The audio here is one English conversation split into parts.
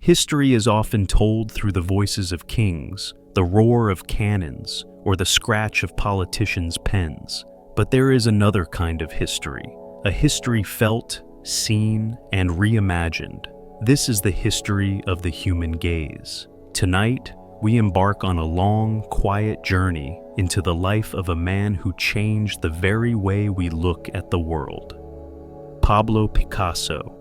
History is often told through the voices of kings, the roar of cannons, or the scratch of politicians' pens. But there is another kind of history, a history felt, seen, and reimagined. This is the history of the human gaze. Tonight, we embark on a long, quiet journey into the life of a man who changed the very way we look at the world. Pablo Picasso.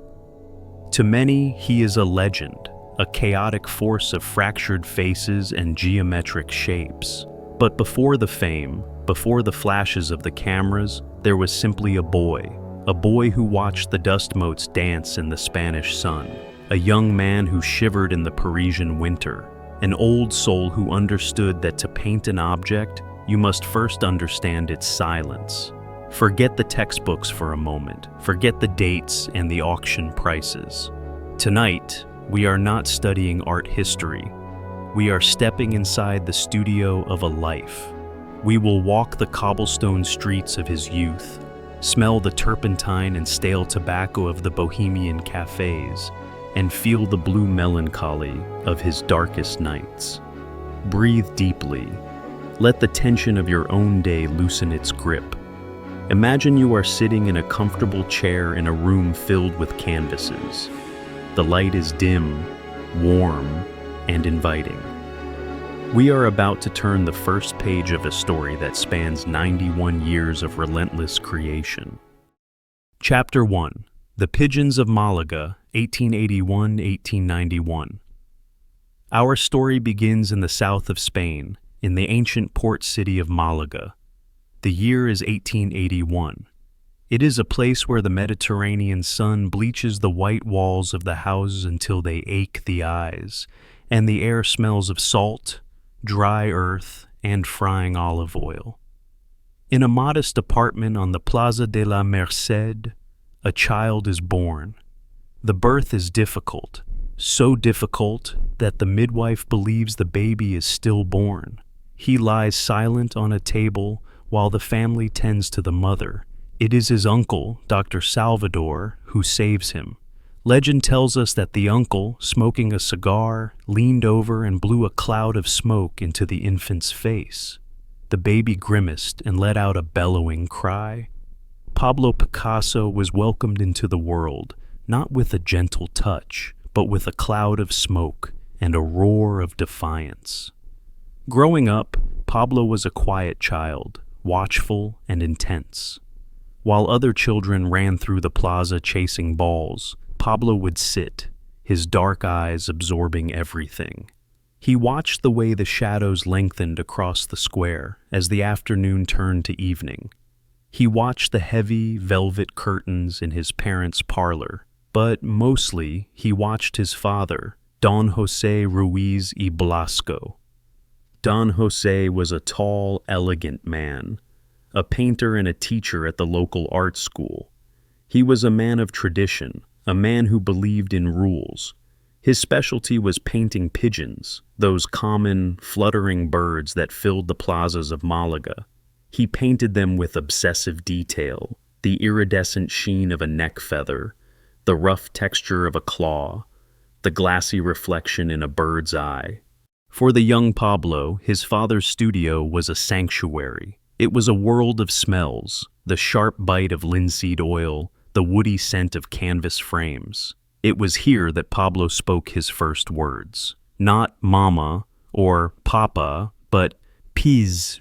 To many, he is a legend, a chaotic force of fractured faces and geometric shapes. But before the fame, before the flashes of the cameras, there was simply a boy who watched the dust motes dance in the Spanish sun, a young man who shivered in the Parisian winter, an old soul who understood that to paint an object, you must first understand its silence. Forget the textbooks for a moment, forget the dates and the auction prices. Tonight, we are not studying art history. We are stepping inside the studio of a life. We will walk the cobblestone streets of his youth, smell the turpentine and stale tobacco of the bohemian cafes, and feel the blue melancholy of his darkest nights. Breathe deeply. Let the tension of your own day loosen its grip. Imagine you are sitting in a comfortable chair in a room filled with canvases. The light is dim, warm, and inviting. We are about to turn the first page of a story that spans 91 years of relentless creation. Chapter 1. The Pigeons of Malaga, 1881-1891. Our story begins in the south of Spain, in the ancient port city of Malaga. The year is 1881. It is a place where the Mediterranean sun bleaches the white walls of the houses until they ache the eyes, and the air smells of salt, dry earth, and frying olive oil. In a modest apartment on the Plaza de la Merced, a child is born. The birth is difficult, so difficult that the midwife believes the baby is stillborn. He lies silent on a table while the family tends to the mother. It is his uncle, Dr. Salvador, who saves him. Legend tells us that the uncle, smoking a cigar, leaned over and blew a cloud of smoke into the infant's face. The baby grimaced and let out a bellowing cry. Pablo Picasso was welcomed into the world, not with a gentle touch, but with a cloud of smoke and a roar of defiance. Growing up, Pablo was a quiet child, watchful and intense. While other children ran through the plaza chasing balls, Pablo would sit, his dark eyes absorbing everything. He watched the way the shadows lengthened across the square as the afternoon turned to evening. He watched the heavy velvet curtains in his parents' parlor, but mostly he watched his father, Don José Ruiz y Blasco. Don José was a tall, elegant man, a painter and a teacher at the local art school. He was a man of tradition, a man who believed in rules. His specialty was painting pigeons, those common, fluttering birds that filled the plazas of Malaga. He painted them with obsessive detail, the iridescent sheen of a neck feather, the rough texture of a claw, the glassy reflection in a bird's eye. For the young Pablo, his father's studio was a sanctuary. It was a world of smells, the sharp bite of linseed oil, the woody scent of canvas frames. It was here that Pablo spoke his first words. Not mama or papa, but piz,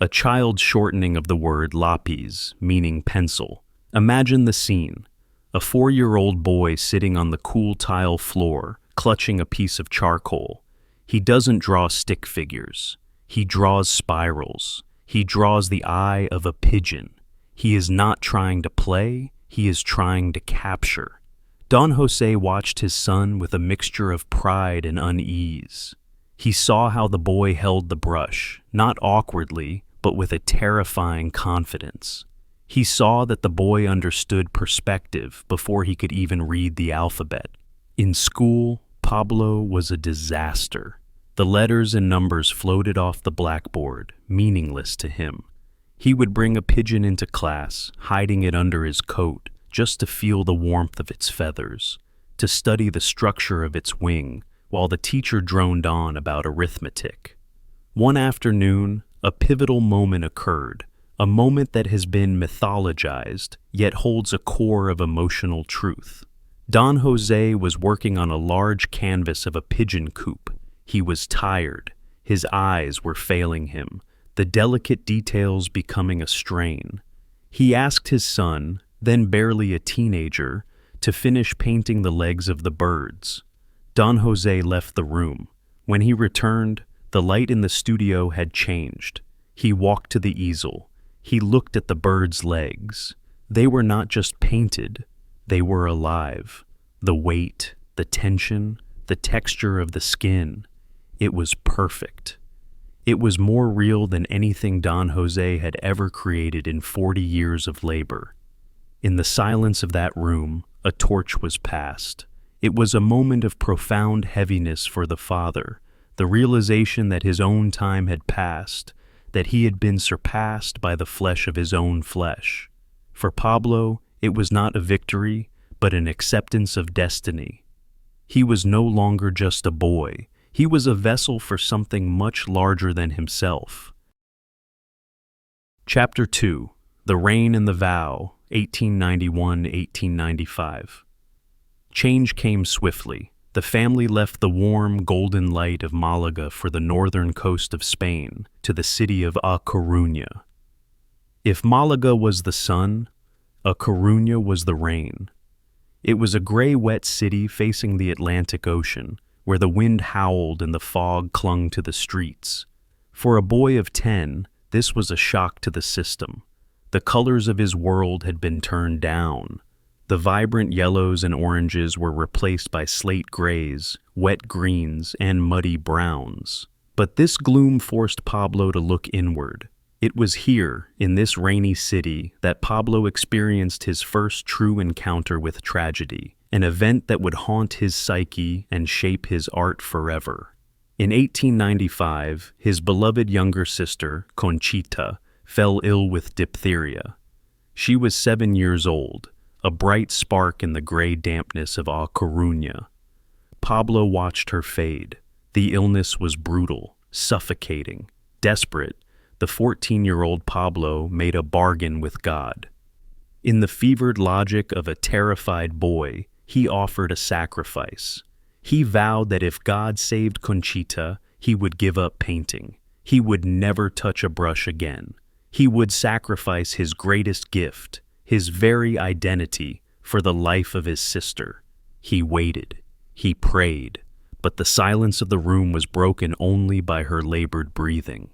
a child's shortening of the word lápiz, meaning pencil. Imagine the scene. A 4-year-old boy sitting on the cool tile floor, clutching a piece of charcoal. He doesn't draw stick figures. He draws spirals. He draws the eye of a pigeon. He is not trying to play, he is trying to capture. Don José watched his son with a mixture of pride and unease. He saw how the boy held the brush, not awkwardly, but with a terrifying confidence. He saw that the boy understood perspective before he could even read the alphabet. In school, Pablo was a disaster. The letters and numbers floated off the blackboard, meaningless to him. He would bring a pigeon into class, hiding it under his coat, just to feel the warmth of its feathers. to study the structure of its wing while the teacher droned on about arithmetic. One afternoon, a pivotal moment occurred, a moment that has been mythologized, yet holds a core of emotional truth. Don Jose was working on a large canvas of a pigeon coop. He was tired. His eyes were failing him, the delicate details becoming a strain. He asked his son, then barely a teenager, to finish painting the legs of the birds. Don Jose left the room. When he returned, the light in the studio had changed. He walked to the easel. He looked at the birds' legs. They were not just painted, they were alive. The weight, the tension, the texture of the skin. It was perfect. It was more real than anything Don Jose had ever created in 40 years of labor. In the silence of that room, a torch was passed. It was a moment of profound heaviness for the father, the realization that his own time had passed, that he had been surpassed by the flesh of his own flesh. For Pablo, it was not a victory, but an acceptance of destiny. He was no longer just a boy. He was a vessel for something much larger than himself. Chapter 2. The Rain and the Vow, 1891-1895. Change came swiftly. The family left the warm, golden light of Malaga for the northern coast of Spain, to the city of A Coruña. If Malaga was the sun, A Coruña was the rain. It was a gray, wet city facing the Atlantic Ocean, where the wind howled and the fog clung to the streets. For a boy of 10, this was a shock to the system. The colors of his world had been turned down. The vibrant yellows and oranges were replaced by slate grays, wet greens, and muddy browns. But this gloom forced Pablo to look inward. It was here, in this rainy city, that Pablo experienced his first true encounter with tragedy, an event that would haunt his psyche and shape his art forever. In 1895, his beloved younger sister, Conchita, fell ill with diphtheria. She was 7 years old, a bright spark in the gray dampness of A Coruña. Pablo watched her fade. The illness was brutal, suffocating. Desperate, the 14-year-old Pablo made a bargain with God. In the fevered logic of a terrified boy, he offered a sacrifice. He vowed that if God saved Conchita, he would give up painting. He would never touch a brush again. He would sacrifice his greatest gift, his very identity, for the life of his sister. He waited. He prayed. But the silence of the room was broken only by her labored breathing.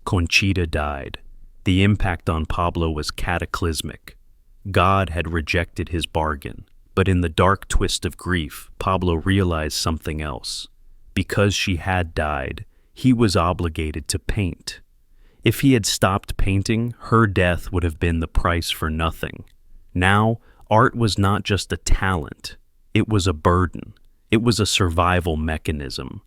Conchita died. The impact on Pablo was cataclysmic. God had rejected his bargain. But in the dark twist of grief, Pablo realized something else. Because she had died, he was obligated to paint. If he had stopped painting, her death would have been the price for nothing. Now, art was not just a talent. It was a burden. It was a survival mechanism.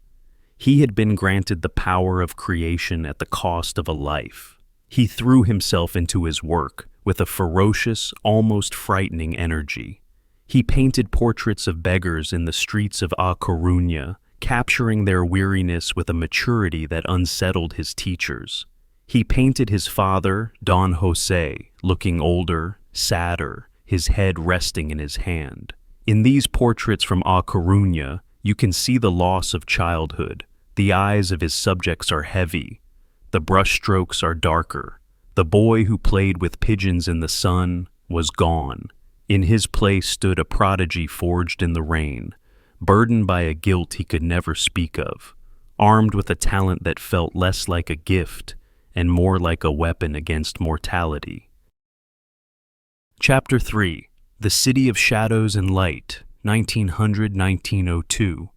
He had been granted the power of creation at the cost of a life. He threw himself into his work with a ferocious, almost frightening energy. He painted portraits of beggars in the streets of A Coruña, capturing their weariness with a maturity that unsettled his teachers. He painted his father, Don Jose, looking older, sadder, his head resting in his hand. In these portraits from A Coruña, you can see the loss of childhood. The eyes of his subjects are heavy. The brushstrokes are darker. The boy who played with pigeons in the sun was gone. In his place stood a prodigy forged in the rain, burdened by a guilt he could never speak of, armed with a talent that felt less like a gift and more like a weapon against mortality. Chapter 3. The City of Shadows and Light, 1900-1902.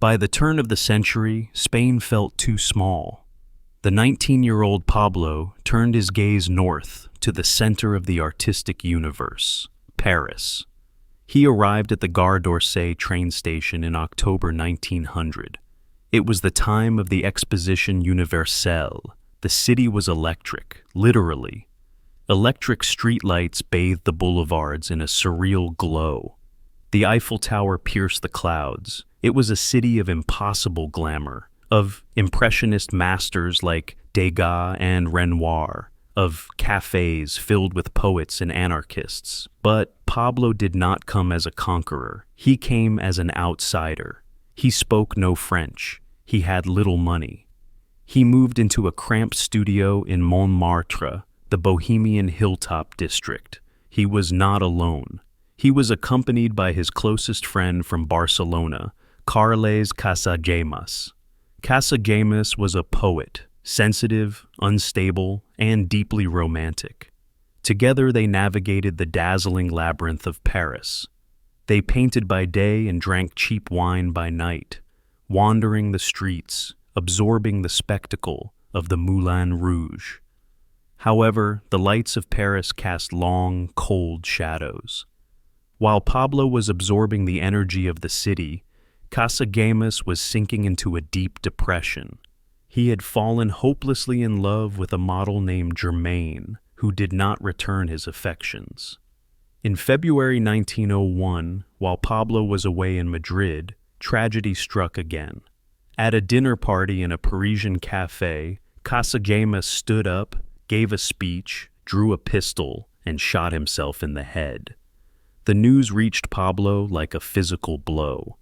By the turn of the century, Spain felt too small. The 19-year-old Pablo turned his gaze north to the center of the artistic universe, Paris. He arrived at the Gare d'Orsay train station in October 1900. It was the time of the Exposition Universelle. The city was electric, literally. Electric streetlights bathed the boulevards in a surreal glow. The Eiffel Tower pierced the clouds. It was a city of impossible glamour, of impressionist masters like Degas and Renoir, of cafes filled with poets and anarchists. But Pablo did not come as a conqueror. He came as an outsider. He spoke no French. He had little money. He moved into a cramped studio in Montmartre, the Bohemian hilltop district. He was not alone. He was accompanied by his closest friend from Barcelona, Carles Casagemas. Casagemas was a poet, sensitive, unstable, and deeply romantic. Together they navigated the dazzling labyrinth of Paris. They painted by day and drank cheap wine by night, wandering the streets, absorbing the spectacle of the Moulin Rouge. However, the lights of Paris cast long, cold shadows. While Pablo was absorbing the energy of the city, Casagemas was sinking into a deep depression. He had fallen hopelessly in love with a model named Germaine, who did not return his affections. In February 1901, while Pablo was away in Madrid, tragedy struck again. At a dinner party in a Parisian cafe, Casagemas stood up, gave a speech, drew a pistol, and shot himself in the head. The news reached Pablo like a physical blow.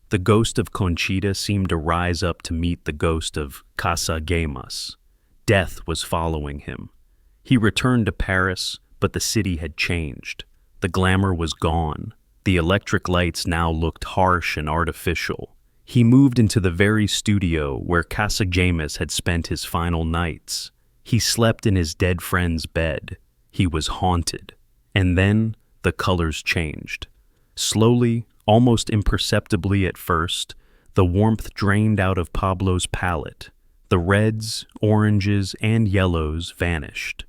The ghost of Conchita seemed to rise up to meet the ghost of Casagemas. Death was following him. He returned to Paris, but the city had changed. The glamour was gone. The electric lights now looked harsh and artificial. He moved into the very studio where Casagemas had spent his final nights. He slept in his dead friend's bed. He was haunted. And then the colors changed. Slowly, almost imperceptibly at first, the warmth drained out of Pablo's palette. The reds, oranges, and yellows vanished.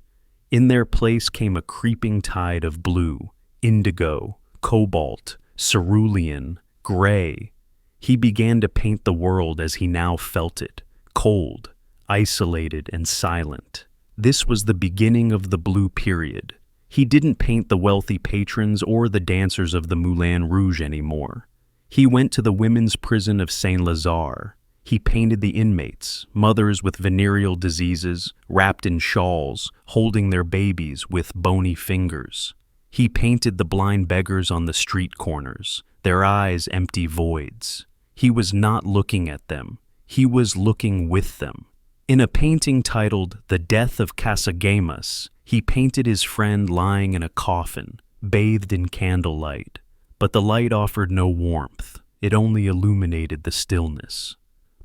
In their place came a creeping tide of blue, indigo, cobalt, cerulean, gray. He began to paint the world as he now felt it, cold, isolated, and silent. This was the beginning of the blue period. He didn't paint the wealthy patrons or the dancers of the Moulin Rouge anymore. He went to the women's prison of Saint-Lazare. He painted the inmates, mothers with venereal diseases, wrapped in shawls, holding their babies with bony fingers. He painted the blind beggars on the street corners, their eyes empty voids. He was not looking at them. He was looking with them. In a painting titled The Death of Casagemas, he painted his friend lying in a coffin, bathed in candlelight. But the light offered no warmth. It only illuminated the stillness.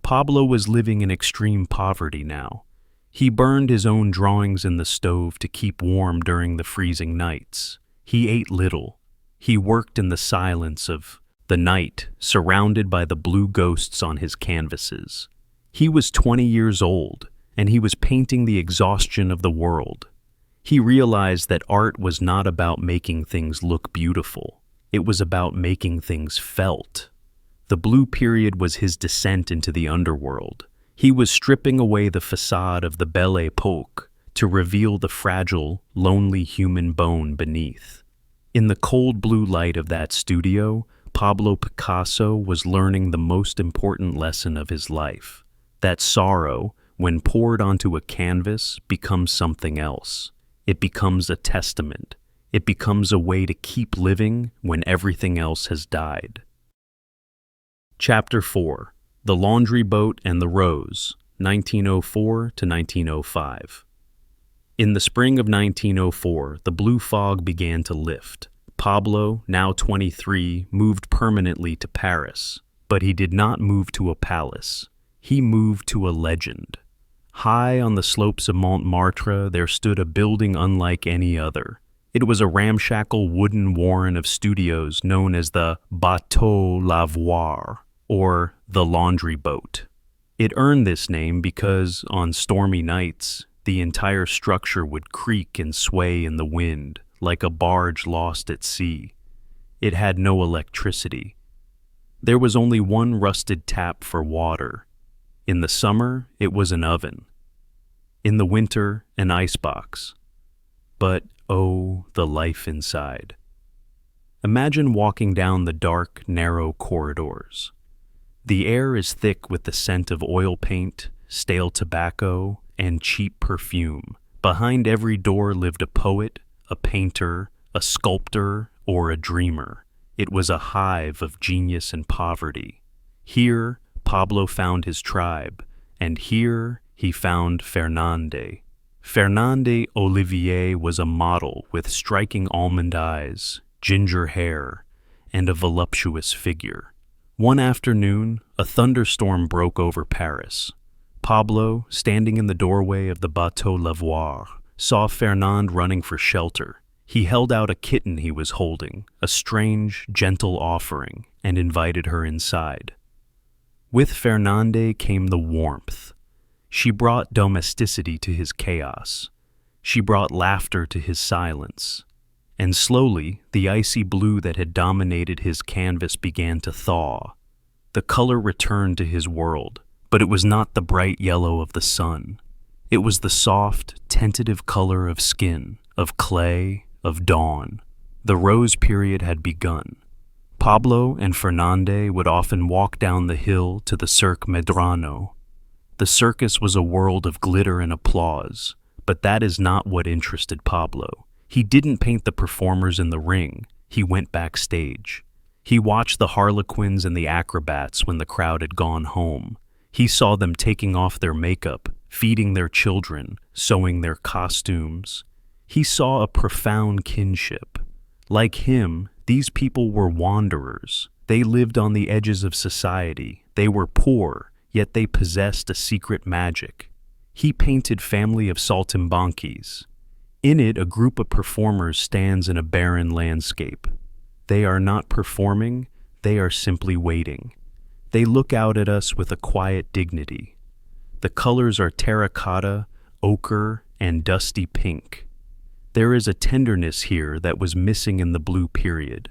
Pablo was living in extreme poverty now. He burned his own drawings in the stove to keep warm during the freezing nights. He ate little. He worked in the silence of the night, surrounded by the blue ghosts on his canvases. He was 20 years old, and he was painting the exhaustion of the world. He realized that art was not about making things look beautiful. It was about making things felt. The blue period was his descent into the underworld. He was stripping away the facade of the Belle Époque to reveal the fragile, lonely human bone beneath. In the cold blue light of that studio, Pablo Picasso was learning the most important lesson of his life, that sorrow, when poured onto a canvas, becomes something else. It becomes a testament. It becomes a way to keep living when everything else has died. Chapter 4. The Laundry Boat and the Rose, 1904 to 1905. In the spring of 1904, the blue fog began to lift. Pablo, now 23, moved permanently to Paris, but he did not move to a palace. He moved to a legend. High on the slopes of Montmartre, there stood a building unlike any other. It was a ramshackle wooden warren of studios known as the Bateau Lavoir, or the Laundry Boat. It earned this name because, on stormy nights, the entire structure would creak and sway in the wind, like a barge lost at sea. It had no electricity. There was only one rusted tap for water. In the summer, it was an oven. In the winter, an icebox. But, oh, the life inside. Imagine walking down the dark, narrow corridors. The air is thick with the scent of oil paint, stale tobacco, and cheap perfume. Behind every door lived a poet, a painter, a sculptor, or a dreamer. It was a hive of genius and poverty. Here, Pablo found his tribe, and here he found Fernande. Fernande Olivier was a model with striking almond eyes, ginger hair, and a voluptuous figure. One afternoon, a thunderstorm broke over Paris. Pablo, standing in the doorway of the Bateau Lavoir, saw Fernande running for shelter. He held out a kitten he was holding, a strange, gentle offering, and invited her inside. With Fernande came the warmth. She brought domesticity to his chaos. She brought laughter to his silence. And slowly, the icy blue that had dominated his canvas began to thaw. The color returned to his world, but it was not the bright yellow of the sun. It was the soft, tentative color of skin, of clay, of dawn. The rose period had begun. Pablo and Fernande would often walk down the hill to the Cirque Medrano. The circus was a world of glitter and applause, but that is not what interested Pablo. He didn't paint the performers in the ring. He went backstage. He watched the harlequins and the acrobats when the crowd had gone home. He saw them taking off their makeup, feeding their children, sewing their costumes. He saw a profound kinship. Like him, these people were wanderers. They lived on the edges of society. They were poor, yet they possessed a secret magic. He painted Family of Saltimbanquis. In it, a group of performers stands in a barren landscape. They are not performing, they are simply waiting. They look out at us with a quiet dignity. The colors are terracotta, ochre, and dusty pink. There is a tenderness here that was missing in the blue period.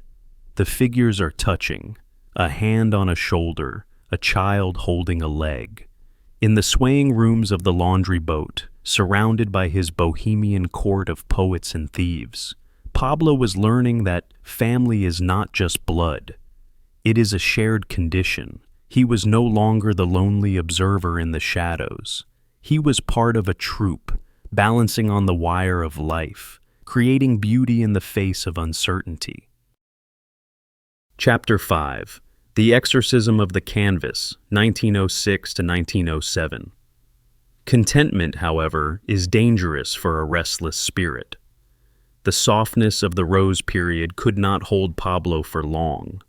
The figures are touching, a hand on a shoulder, a child holding a leg. In the swaying rooms of the laundry boat, surrounded by his bohemian court of poets and thieves, Pablo was learning that family is not just blood. It is a shared condition. He was no longer the lonely observer in the shadows. He was part of a troupe, balancing on the wire of life, creating beauty in the face of uncertainty. Chapter 5. The Exorcism of the Canvas, 1906 to 1907. Contentment, however, is dangerous for a restless spirit. The softness of the rose period could not hold Pablo for long.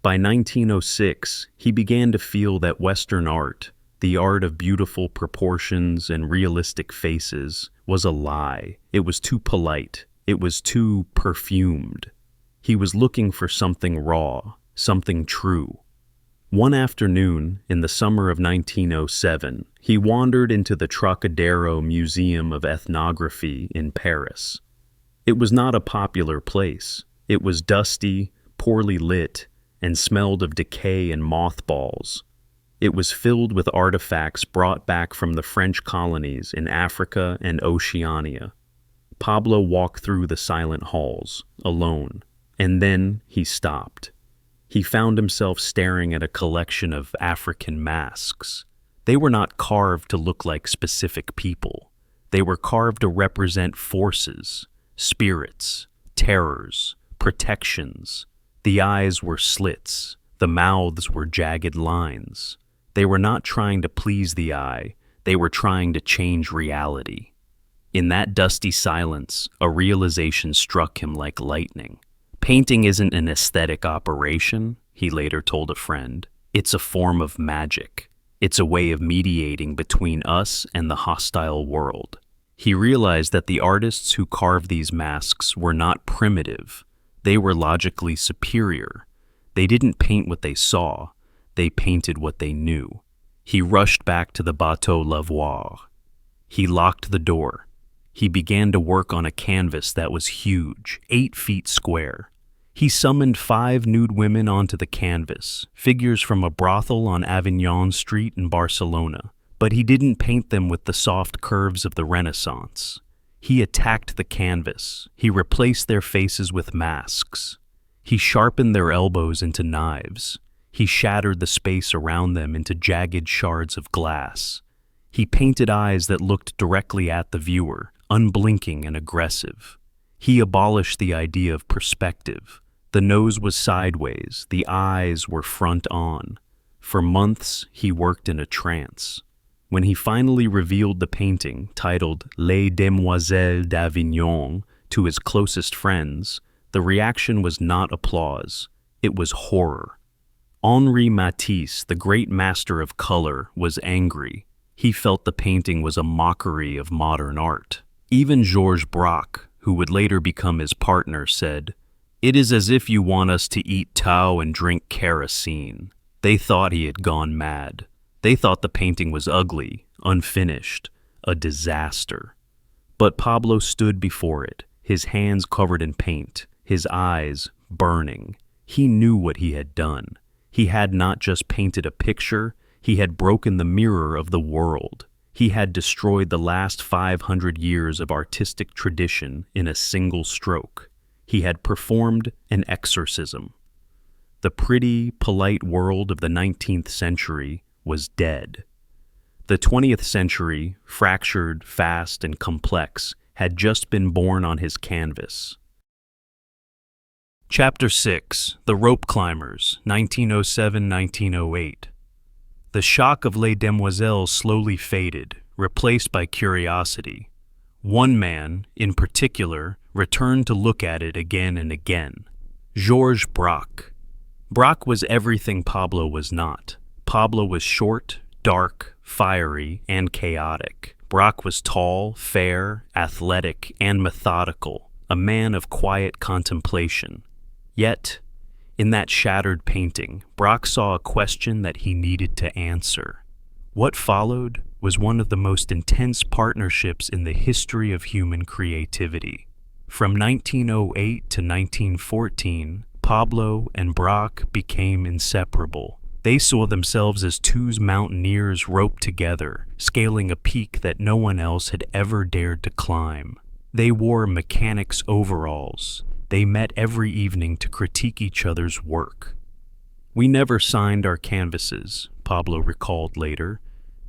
By 1906, he began to feel that Western art, the art of beautiful proportions and realistic faces, was a lie. It was too polite. It was too perfumed. He was looking for something raw, something true. One afternoon, in the summer of 1907, he wandered into the Trocadero Museum of Ethnography in Paris. It was not a popular place. It was dusty, poorly lit, and smelled of decay and mothballs. It was filled with artifacts brought back from the French colonies in Africa and Oceania. Pablo walked through the silent halls, alone, and then he stopped. He found himself staring at a collection of African masks. They were not carved to look like specific people. They were carved to represent forces, spirits, terrors, protections. The eyes were slits. The mouths were jagged lines. They were not trying to please the eye. They were trying to change reality. In that dusty silence, a realization struck him like lightning. Painting isn't an aesthetic operation, he later told a friend. It's a form of magic. It's a way of mediating between us and the hostile world. He realized that the artists who carved these masks were not primitive. They were logically superior. They didn't paint what they saw. They painted what they knew. He rushed back to the Bateau Lavoir. He locked the door. He began to work on a canvas that was huge, 8 feet square. He summoned 5 nude women onto the canvas, figures from a brothel on Avignon Street in Barcelona. But he didn't paint them with the soft curves of the Renaissance. He attacked the canvas. He replaced their faces with masks. He sharpened their elbows into knives. He shattered the space around them into jagged shards of glass. He painted eyes that looked directly at the viewer, unblinking and aggressive. He abolished the idea of perspective. The nose was sideways, the eyes were front on. For months, he worked in a trance. When he finally revealed the painting, titled Les Demoiselles d'Avignon, to his closest friends, the reaction was not applause, it was horror. Henri Matisse, the great master of color, was angry. He felt the painting was a mockery of modern art. Even Georges Braque, who would later become his partner, said, "It is as if you want us to eat tau and drink kerosene." They thought he had gone mad. They thought the painting was ugly, unfinished, a disaster. But Pablo stood before it, his hands covered in paint, his eyes burning. He knew what he had done. He had not just painted a picture, he had broken the mirror of the world. He had destroyed the last 500 years of artistic tradition in a single stroke. He had performed an exorcism. The pretty, polite world of the 19th century was dead. The 20th century, fractured, fast, and complex, had just been born on his canvas. Chapter 6, The Rope Climbers, 1907-1908. The shock of Les Demoiselles slowly faded, replaced by curiosity. One man, in particular, returned to look at it again and again. Georges Braque. Braque was everything Pablo was not. Pablo was short, dark, fiery, and chaotic. Braque was tall, fair, athletic, and methodical, a man of quiet contemplation. Yet, in that shattered painting, Braque saw a question that he needed to answer. What followed was one of the most intense partnerships in the history of human creativity. From 1908 to 1914, Pablo and Braque became inseparable. They saw themselves as two mountaineers roped together, scaling a peak that no one else had ever dared to climb. They wore mechanics' overalls. They met every evening to critique each other's work. "We never signed our canvases," Pablo recalled later,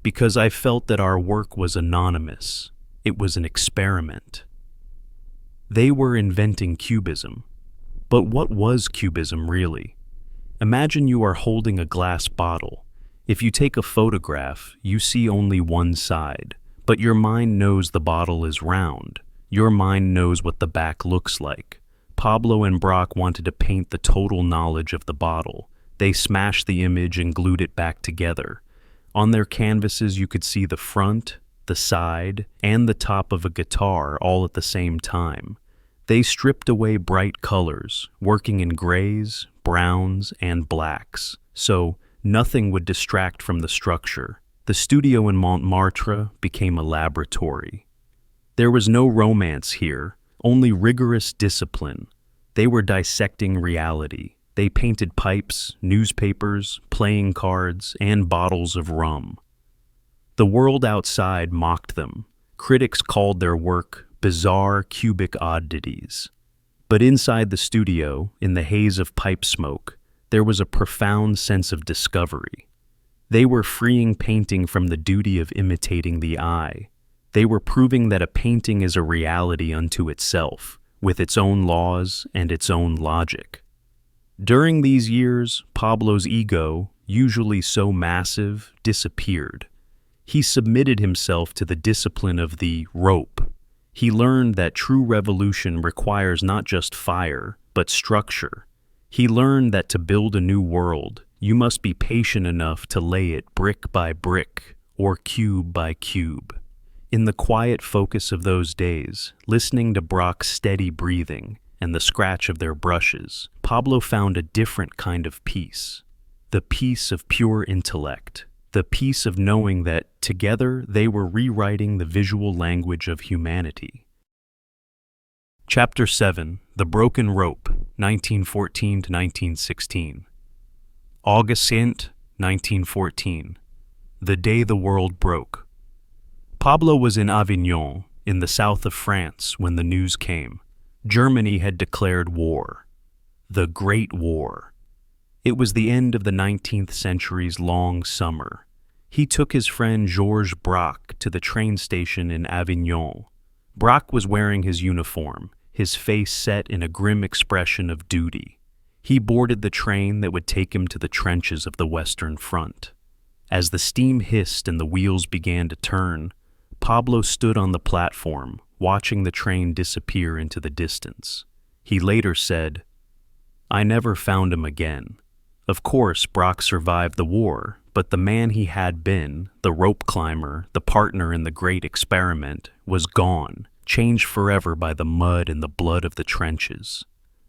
"because I felt that our work was anonymous. It was an experiment." They were inventing cubism. But what was cubism really? Imagine you are holding a glass bottle. If you take a photograph, you see only one side, but your mind knows the bottle is round. Your mind knows what the back looks like. Pablo and Braque wanted to paint the total knowledge of the bottle. They smashed the image and glued it back together. On their canvases you could see the front, the side, and the top of a guitar all at the same time. They stripped away bright colors, working in grays, browns, and blacks, so nothing would distract from the structure. The studio in Montmartre became a laboratory. There was no romance here, only rigorous discipline. They were dissecting reality. They painted pipes, newspapers, playing cards, and bottles of rum. The world outside mocked them. Critics called their work bizarre cubic oddities. But inside the studio, in the haze of pipe smoke, there was a profound sense of discovery. They were freeing painting from the duty of imitating the eye. They were proving that a painting is a reality unto itself, with its own laws and its own logic. During these years, Pablo's ego, usually so massive, disappeared. He submitted himself to the discipline of the rope. He learned that true revolution requires not just fire, but structure. He learned that to build a new world, you must be patient enough to lay it brick by brick, or cube by cube. In the quiet focus of those days, listening to Braque's steady breathing and the scratch of their brushes, Pablo found a different kind of peace. The peace of pure intellect. The peace of knowing that, together, they were rewriting the visual language of humanity. Chapter 7, The Broken Rope, 1914 to 1916. August 10th, 1914. The day the world broke. Pablo was in Avignon, in the south of France, when the news came. Germany had declared war. The Great War. It was the end of the 19th century's long summer. He took his friend Georges Braque to the train station in Avignon. Braque was wearing his uniform, his face set in a grim expression of duty. He boarded the train that would take him to the trenches of the Western Front. As the steam hissed and the wheels began to turn, Pablo stood on the platform, watching the train disappear into the distance. He later said, "I never found him again." Of course, Braque survived the war, but the man he had been, the rope climber, the partner in the great experiment, was gone, changed forever by the mud and the blood of the trenches.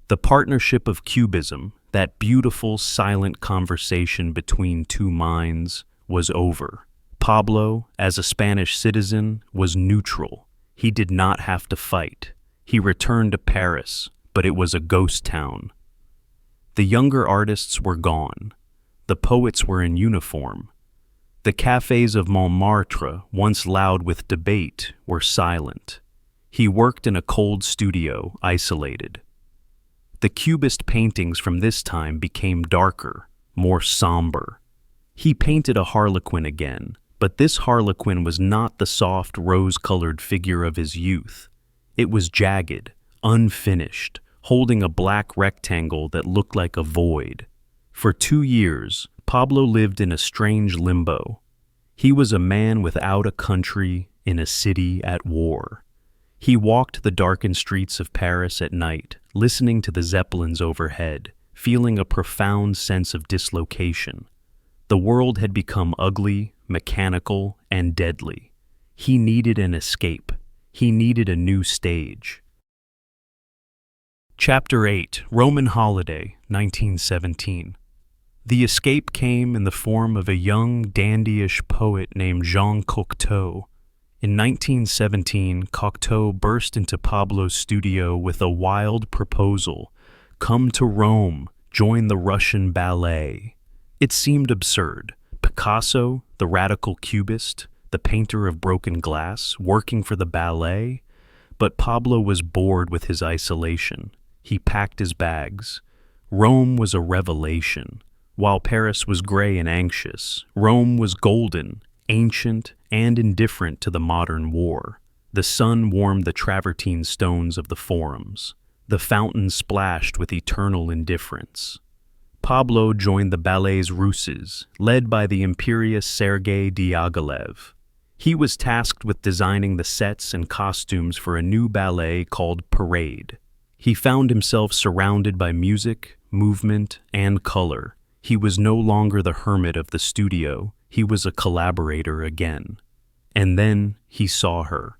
The partnership of cubism, that beautiful, silent conversation between two minds, was over. Pablo, as a Spanish citizen, was neutral. He did not have to fight. He returned to Paris, but it was a ghost town. The younger artists were gone. The poets were in uniform. The cafes of Montmartre, once loud with debate, were silent. He worked in a cold studio, isolated. The Cubist paintings from this time became darker, more somber. He painted a harlequin again, but this harlequin was not the soft, rose-colored figure of his youth. It was jagged, unfinished, holding a black rectangle that looked like a void. For 2 years, Pablo lived in a strange limbo. He was a man without a country in a city at war. He walked the darkened streets of Paris at night, listening to the Zeppelins overhead, feeling a profound sense of dislocation. The world had become ugly, mechanical, and deadly. He needed an escape. He needed a new stage. Chapter 8, Roman Holiday, 1917. The escape came in the form of a young, dandyish poet named Jean Cocteau. In 1917, Cocteau burst into Pablo's studio with a wild proposal: "Come to Rome, join the Russian ballet." It seemed absurd. Picasso, the radical cubist, the painter of broken glass, working for the ballet? But Pablo was bored with his isolation. He packed his bags. Rome was a revelation. While Paris was gray and anxious, Rome was golden, ancient, and indifferent to the modern war. The sun warmed the travertine stones of the forums. The fountains splashed with eternal indifference. Pablo joined the Ballets Russes, led by the imperious Sergei Diaghilev. He was tasked with designing the sets and costumes for a new ballet called Parade. He found himself surrounded by music, movement, and color. He was no longer the hermit of the studio. He was a collaborator again. And then he saw her.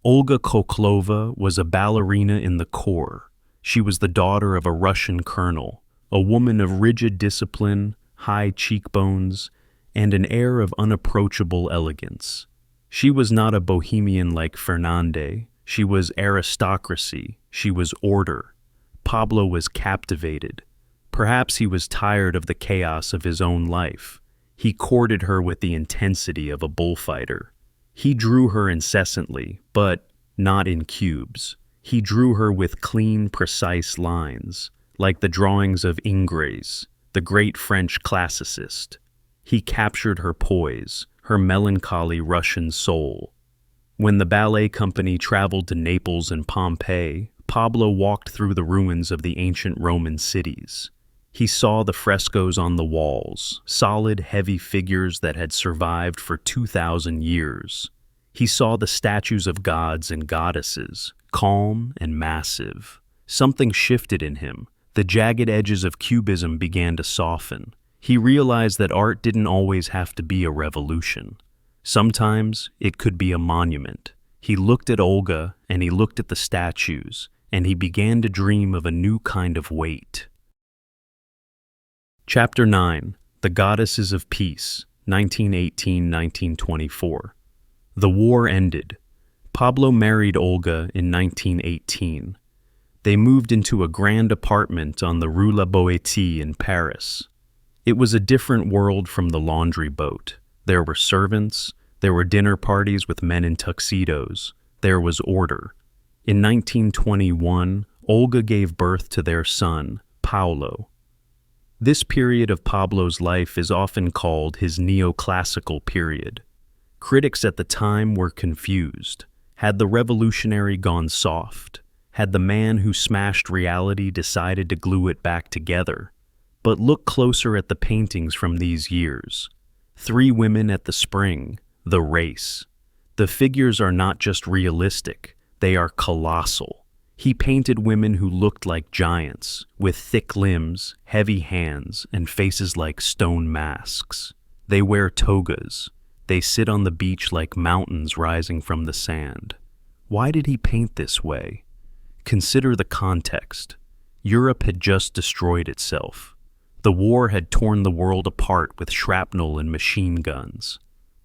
Olga Koklova was a ballerina in the corps. She was the daughter of a Russian colonel, a woman of rigid discipline, high cheekbones, and an air of unapproachable elegance. She was not a bohemian like Fernande. She was aristocracy. She was order. Pablo was captivated. Perhaps he was tired of the chaos of his own life. He courted her with the intensity of a bullfighter. He drew her incessantly, but not in cubes. He drew her with clean, precise lines, like the drawings of Ingres, the great French classicist. He captured her poise, her melancholy Russian soul. When the ballet company traveled to Naples and Pompeii, Pablo walked through the ruins of the ancient Roman cities. He saw the frescoes on the walls, solid, heavy figures that had survived for 2,000 years. He saw the statues of gods and goddesses, calm and massive. Something shifted in him. The jagged edges of cubism began to soften. He realized that art didn't always have to be a revolution. Sometimes it could be a monument. He looked at Olga, and he looked at the statues, and he began to dream of a new kind of weight. Chapter 9, The Goddesses of Peace, 1918-1924. The war ended. Pablo married Olga in 1918. They moved into a grand apartment on the Rue La Boétie in Paris. It was a different world from the laundry boat. There were servants. There were dinner parties with men in tuxedos. There was order. In 1921, Olga gave birth to their son, Paulo. This period of Pablo's life is often called his neoclassical period. Critics at the time were confused. Had the revolutionary gone soft? Had the man who smashed reality decided to glue it back together? But look closer at the paintings from these years. Three Women at the Spring, The Race. The figures are not just realistic, they are colossal. He painted women who looked like giants, with thick limbs, heavy hands, and faces like stone masks. They wear togas. They sit on the beach like mountains rising from the sand. Why did he paint this way? Consider the context. Europe had just destroyed itself. The war had torn the world apart with shrapnel and machine guns.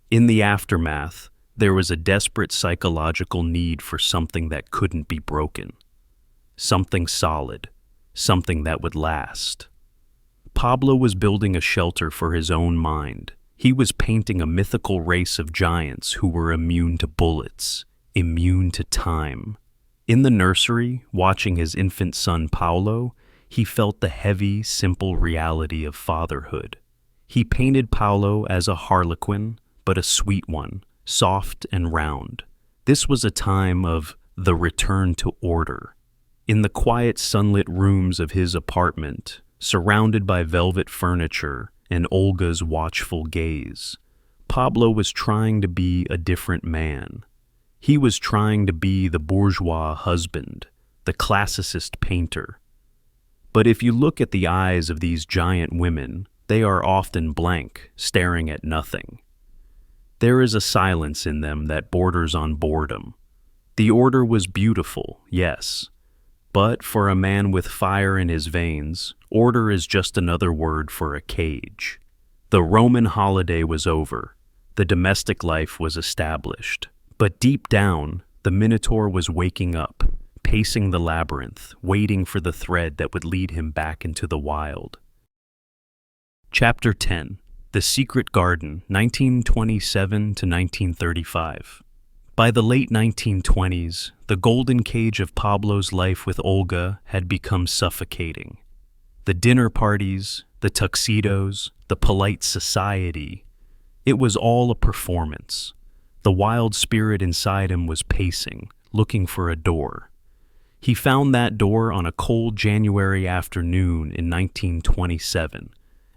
In the aftermath, there was a desperate psychological need for something that couldn't be broken. Something solid, something that would last. Pablo was building a shelter for his own mind. He was painting a mythical race of giants who were immune to bullets, immune to time. In the nursery, watching his infant son Paulo, he felt the heavy, simple reality of fatherhood. He painted Paulo as a harlequin, but a sweet one, soft and round. This was a time of the return to order. In the quiet, sunlit rooms of his apartment, surrounded by velvet furniture and Olga's watchful gaze, Pablo was trying to be a different man. He was trying to be the bourgeois husband, the classicist painter. But if you look at the eyes of these giant women, they are often blank, staring at nothing. There is a silence in them that borders on boredom. The order was beautiful, yes. But for a man with fire in his veins, order is just another word for a cage. The Roman holiday was over. The domestic life was established. But deep down, the Minotaur was waking up, pacing the labyrinth, waiting for the thread that would lead him back into the wild. Chapter 10. The Secret Garden, 1927 to 1935. By the late 1920s, the golden cage of Pablo's life with Olga had become suffocating. The dinner parties, the tuxedos, the polite society, it was all a performance. The wild spirit inside him was pacing, looking for a door. He found that door on a cold January afternoon in 1927,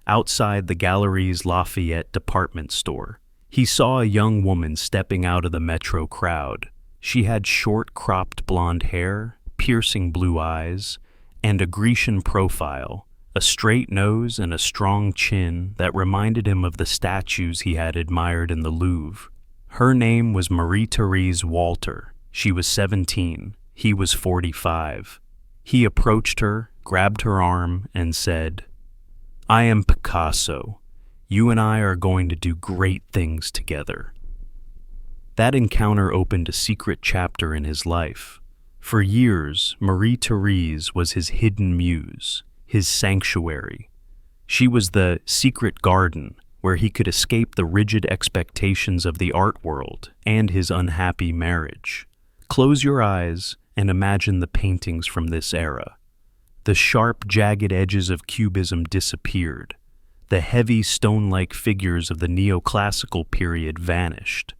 outside the Galeries Lafayette department store. He saw a young woman stepping out of the metro crowd. She had short, cropped blonde hair, piercing blue eyes, and a Grecian profile, a straight nose and a strong chin that reminded him of the statues he had admired in the Louvre. Her name was Marie-Therese Walter. She was 17. He was 45. He approached her, grabbed her arm, and said, "I am Picasso. You and I are going to do great things together." That encounter opened a secret chapter in his life. For years, Marie-Therese was his hidden muse, his sanctuary. She was the secret garden where he could escape the rigid expectations of the art world and his unhappy marriage. Close your eyes and imagine the paintings from this era. The sharp, jagged edges of Cubism disappeared. The heavy, stone-like figures of the neoclassical period vanished.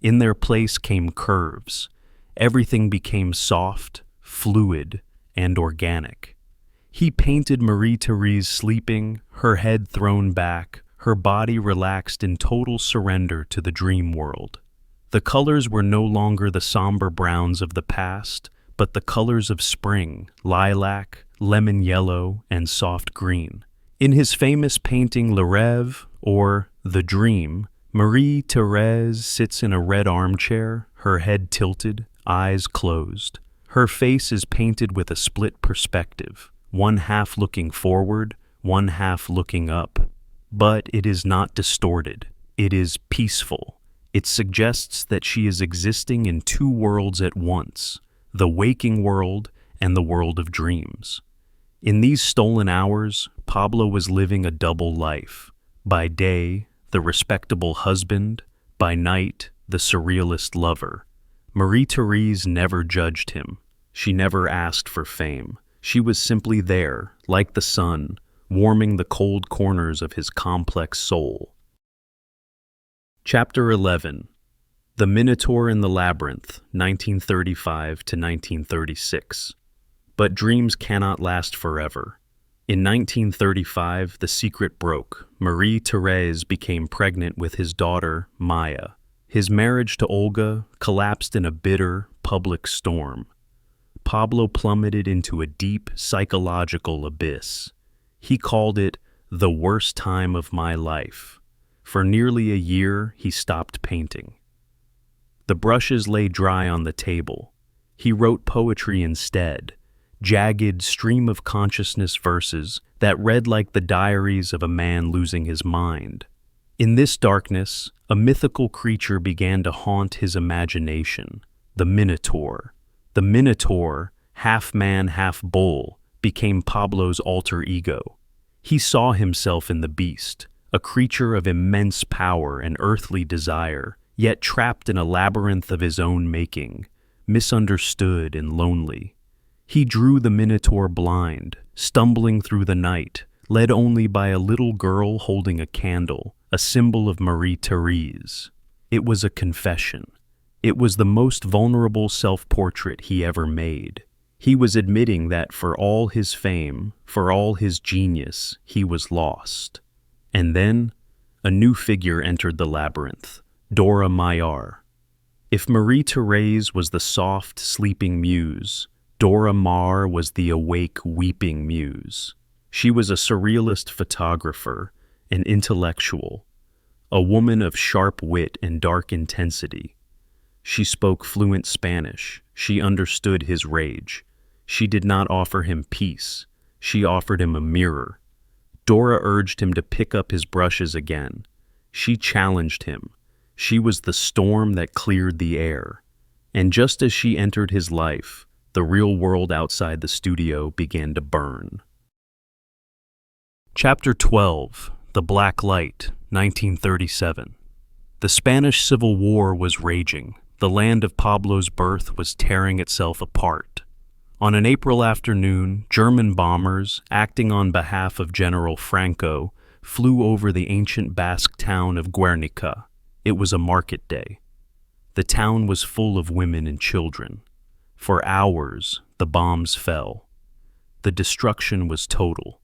In their place came curves. Everything became soft, fluid, and organic. He painted Marie-Therese sleeping, her head thrown back, her body relaxed in total surrender to the dream world. The colors were no longer the somber browns of the past, but the colors of spring, lilac, lemon yellow, and soft green. In his famous painting Le Rêve, or The Dream, Marie-Therese sits in a red armchair, her head tilted, eyes closed. Her face is painted with a split perspective, one half looking forward, one half looking up. But it is not distorted. It is peaceful. It suggests that she is existing in two worlds at once, the waking world and the world of dreams. In these stolen hours, Pablo was living a double life. By day, the respectable husband, by night, the surrealist lover. Marie-Therese never judged him. She never asked for fame. She was simply there, like the sun, warming the cold corners of his complex soul. Chapter 11. The Minotaur in the Labyrinth, 1935 to 1936. But dreams cannot last forever. In 1935, the secret broke. Marie-Thérèse became pregnant with his daughter, Maya. His marriage to Olga collapsed in a bitter, public storm. Pablo plummeted into a deep, psychological abyss. He called it the worst time of my life. For nearly a year, he stopped painting. The brushes lay dry on the table. He wrote poetry instead, jagged stream of consciousness verses that read like the diaries of a man losing his mind. In this darkness, a mythical creature began to haunt his imagination, the Minotaur. The Minotaur, half man, half bull, became Pablo's alter ego. He saw himself in the beast, a creature of immense power and earthly desire, yet trapped in a labyrinth of his own making, misunderstood and lonely. He drew the Minotaur blind, stumbling through the night, led only by a little girl holding a candle, a symbol of Marie-Thérèse. It was a confession. It was the most vulnerable self-portrait he ever made. He was admitting that for all his fame, for all his genius, he was lost. And then, a new figure entered the labyrinth, Dora Maar. If Marie-Thérèse was the soft, sleeping muse, Dora Maar was the awake, weeping muse. She was a surrealist photographer, an intellectual, a woman of sharp wit and dark intensity. She spoke fluent Spanish. She understood his rage. She did not offer him peace. She offered him a mirror. Dora urged him to pick up his brushes again. She challenged him. She was the storm that cleared the air. And just as she entered his life, the real world outside the studio began to burn. Chapter 12. The Black Light, 1937. The Spanish Civil War was raging. The land of Pablo's birth was tearing itself apart. On an April afternoon, German bombers, acting on behalf of General Franco, flew over the ancient Basque town of Guernica. It was a market day. The town was full of women and children. For hours, the bombs fell. The destruction was total.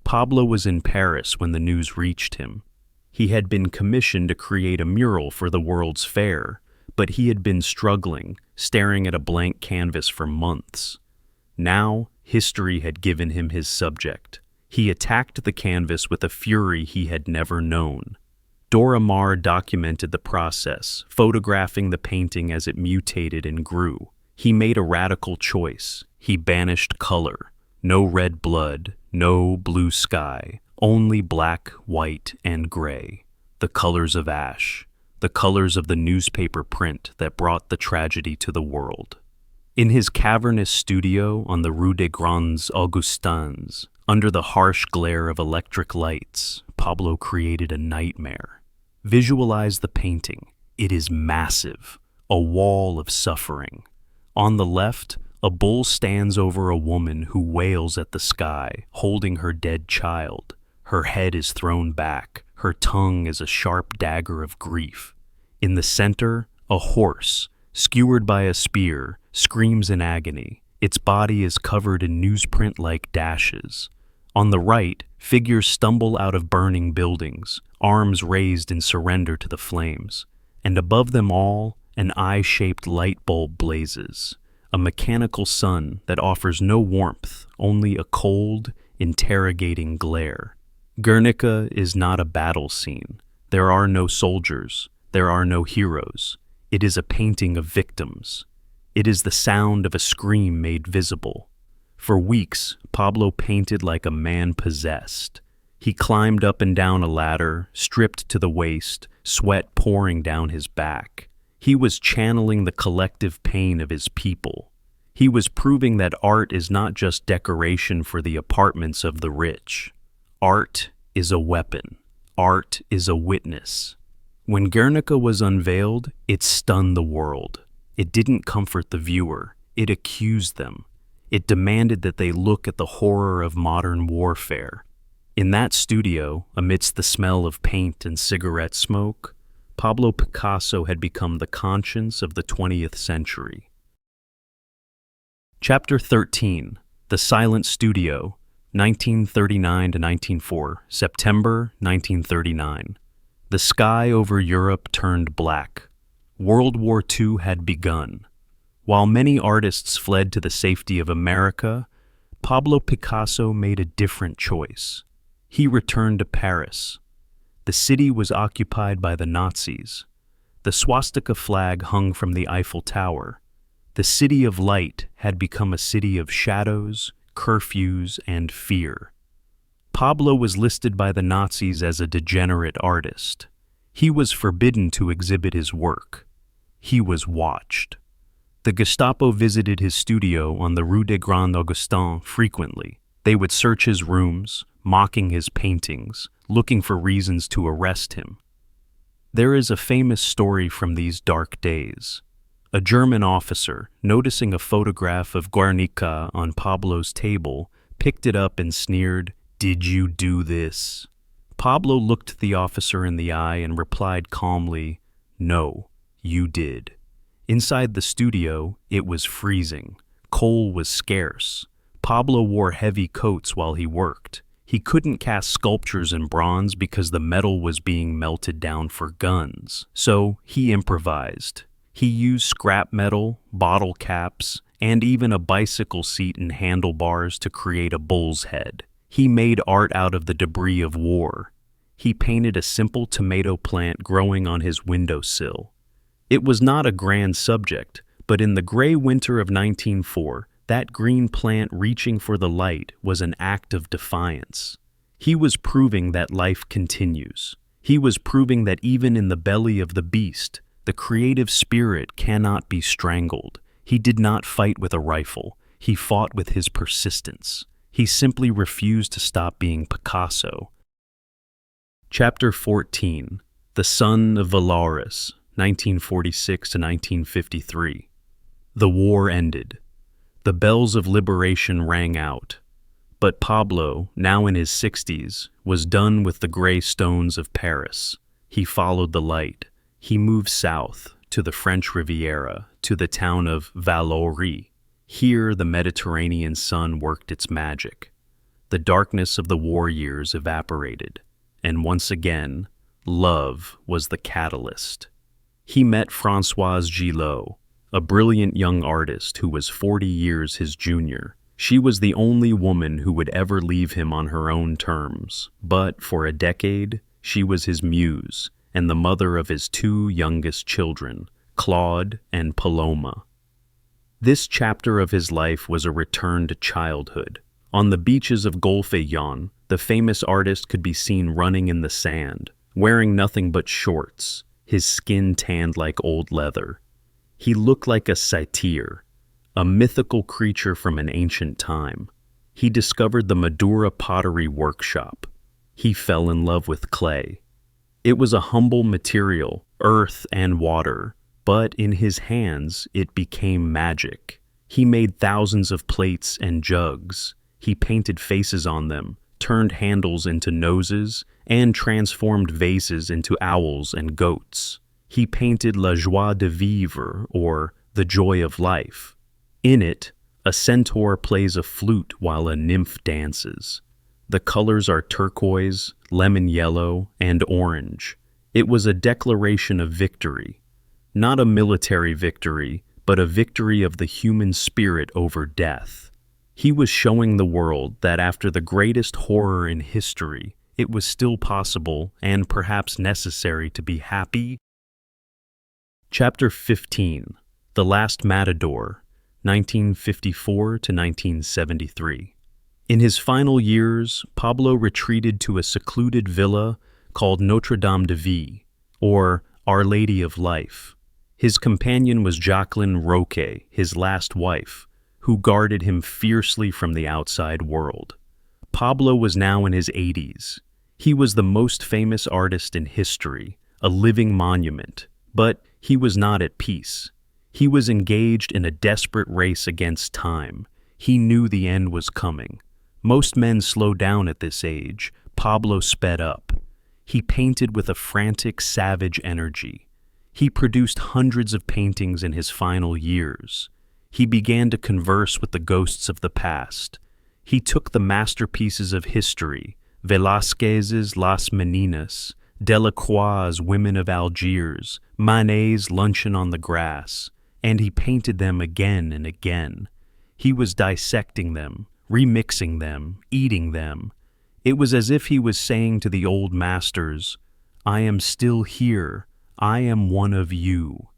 Pablo was in Paris when the news reached him. He had been commissioned to create a mural for the World's Fair, but he had been struggling, staring at a blank canvas for months. Now, history had given him his subject. He attacked the canvas with a fury he had never known. Dora Maar documented the process, photographing the painting as it mutated and grew. He made a radical choice. He banished color. No red blood, no blue sky, only black, white, and gray. The colors of ash, the colors of the newspaper print that brought the tragedy to the world. In his cavernous studio on the Rue des Grands Augustins, under the harsh glare of electric lights, Pablo created a nightmare. Visualize the painting. It is massive, a wall of suffering. On the left, a bull stands over a woman who wails at the sky, holding her dead child. Her head is thrown back. Her tongue is a sharp dagger of grief. In the center, a horse, skewered by a spear, screams in agony. Its body is covered in newsprint-like dashes. On the right, figures stumble out of burning buildings, arms raised in surrender to the flames. And above them all, an eye-shaped light bulb blazes, a mechanical sun that offers no warmth, only a cold, interrogating glare. Guernica is not a battle scene. There are no soldiers. There are no heroes. It is a painting of victims. It is the sound of a scream made visible. For weeks, Pablo painted like a man possessed. He climbed up and down a ladder, stripped to the waist, sweat pouring down his back. He was channeling the collective pain of his people. He was proving that art is not just decoration for the apartments of the rich. Art is a weapon. Art is a witness. When Guernica was unveiled, it stunned the world. It didn't comfort the viewer. It accused them. It demanded that they look at the horror of modern warfare. In that studio, amidst the smell of paint and cigarette smoke, Pablo Picasso had become the conscience of the 20th century. Chapter 13. The Silent Studio, 1939 to 1904, September 1939. The sky over Europe turned black. World War II had begun. While many artists fled to the safety of America, Pablo Picasso made a different choice. He returned to Paris. The city was occupied by the Nazis. The swastika flag hung from the Eiffel Tower. The city of light had become a city of shadows, curfews, and fear. Pablo was listed by the Nazis as a degenerate artist. He was forbidden to exhibit his work. He was watched. The Gestapo visited his studio on the Rue des Grands Augustins frequently. They would search his rooms, mocking his paintings, looking for reasons to arrest him. There is a famous story from these dark days. A German officer, noticing a photograph of Guernica on Pablo's table, picked it up and sneered, "Did you do this?" Pablo looked the officer in the eye and replied calmly, "No, you did." Inside the studio, it was freezing. Coal was scarce. Pablo wore heavy coats while he worked. He couldn't cast sculptures in bronze because the metal was being melted down for guns. So he improvised. He used scrap metal, bottle caps, and even a bicycle seat and handlebars to create a bull's head. He made art out of the debris of war. He painted a simple tomato plant growing on his windowsill. It was not a grand subject, but in the gray winter of 1904, that green plant reaching for the light was an act of defiance. He was proving that life continues. He was proving that even in the belly of the beast, the creative spirit cannot be strangled. He did not fight with a rifle. He fought with his persistence. He simply refused to stop being Picasso. Chapter 14. The Son of Valoris, 1946 to 1953. The war ended. The bells of liberation rang out. But Pablo, now in his 60s, was done with the gray stones of Paris. He followed the light. He moved south, to the French Riviera, to the town of Vallauris. Here the Mediterranean sun worked its magic. The darkness of the war years evaporated, and once again, love was the catalyst. He met Françoise Gillot, a brilliant young artist who was 40 years his junior. She was the only woman who would ever leave him on her own terms, but for a decade, she was his muse and the mother of his two youngest children, Claude and Paloma. This chapter of his life was a return to childhood. On the beaches of Golfe-Yon, the famous artist could be seen running in the sand, wearing nothing but shorts, his skin tanned like old leather. He looked like a satyr, a mythical creature from an ancient time. He discovered the Madura pottery workshop. He fell in love with clay. It was a humble material, earth and water, but in his hands it became magic. He made thousands of plates and jugs. He painted faces on them, turned handles into noses, and transformed vases into owls and goats. He painted La Joie de Vivre, or The Joy of Life. In it, a centaur plays a flute while a nymph dances. The colors are turquoise, lemon yellow, and orange. It was a declaration of victory. Not a military victory, but a victory of the human spirit over death. He was showing the world that after the greatest horror in history, it was still possible and perhaps necessary to be happy. Chapter 15. The Last Matador, 1954 to 1973. In his final years, Pablo retreated to a secluded villa called Notre Dame de Vie, or Our Lady of Life. His companion was Jacqueline Roquet, his last wife, who guarded him fiercely from the outside world. Pablo was now in his 80s. He was the most famous artist in history, a living monument, but he was not at peace. He was engaged in a desperate race against time. He knew the end was coming. Most men slow down at this age. Pablo sped up. He painted with a frantic, savage energy. He produced hundreds of paintings in his final years. He began to converse with the ghosts of the past. He took the masterpieces of history, Velázquez's Las Meninas, Delacroix's Women of Algiers, Manet's Luncheon on the Grass, and he painted them again and again. He was dissecting them, remixing them, eating them. It was as if he was saying to the old masters, "I am still here. I am one of you."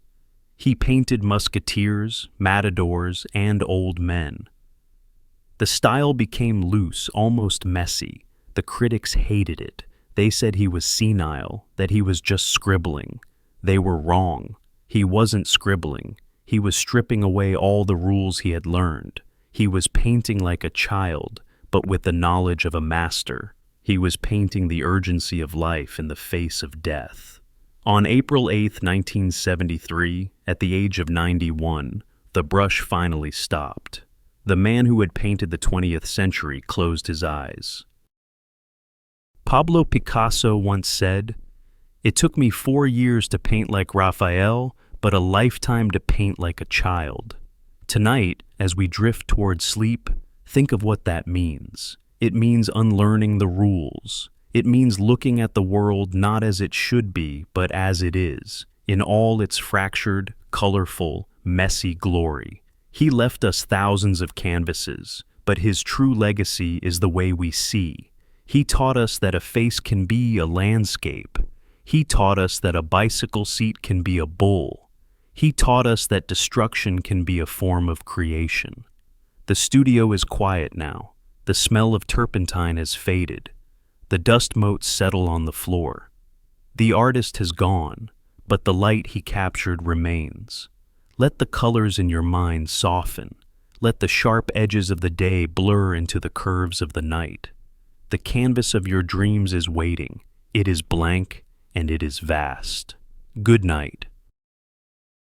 He painted musketeers, matadors, and old men. The style became loose, almost messy. The critics hated it. They said he was senile, that he was just scribbling. They were wrong. He wasn't scribbling. He was stripping away all the rules he had learned. He was painting like a child, but with the knowledge of a master. He was painting the urgency of life in the face of death. On April 8, 1973, at the age of 91, the brush finally stopped. The man who had painted the 20th century closed his eyes. Pablo Picasso once said, "It took me 4 years to paint like Raphael, but a lifetime to paint like a child." Tonight, as we drift towards sleep, think of what that means. It means unlearning the rules. It means looking at the world not as it should be, but as it is, in all its fractured, colorful, messy glory. He left us thousands of canvases, but his true legacy is the way we see. He taught us that a face can be a landscape. He taught us that a bicycle seat can be a bull. He taught us that destruction can be a form of creation. The studio is quiet now. The smell of turpentine has faded. The dust motes settle on the floor. The artist has gone, but the light he captured remains. Let the colors in your mind soften. Let the sharp edges of the day blur into the curves of the night. The canvas of your dreams is waiting. It is blank and it is vast. Good night.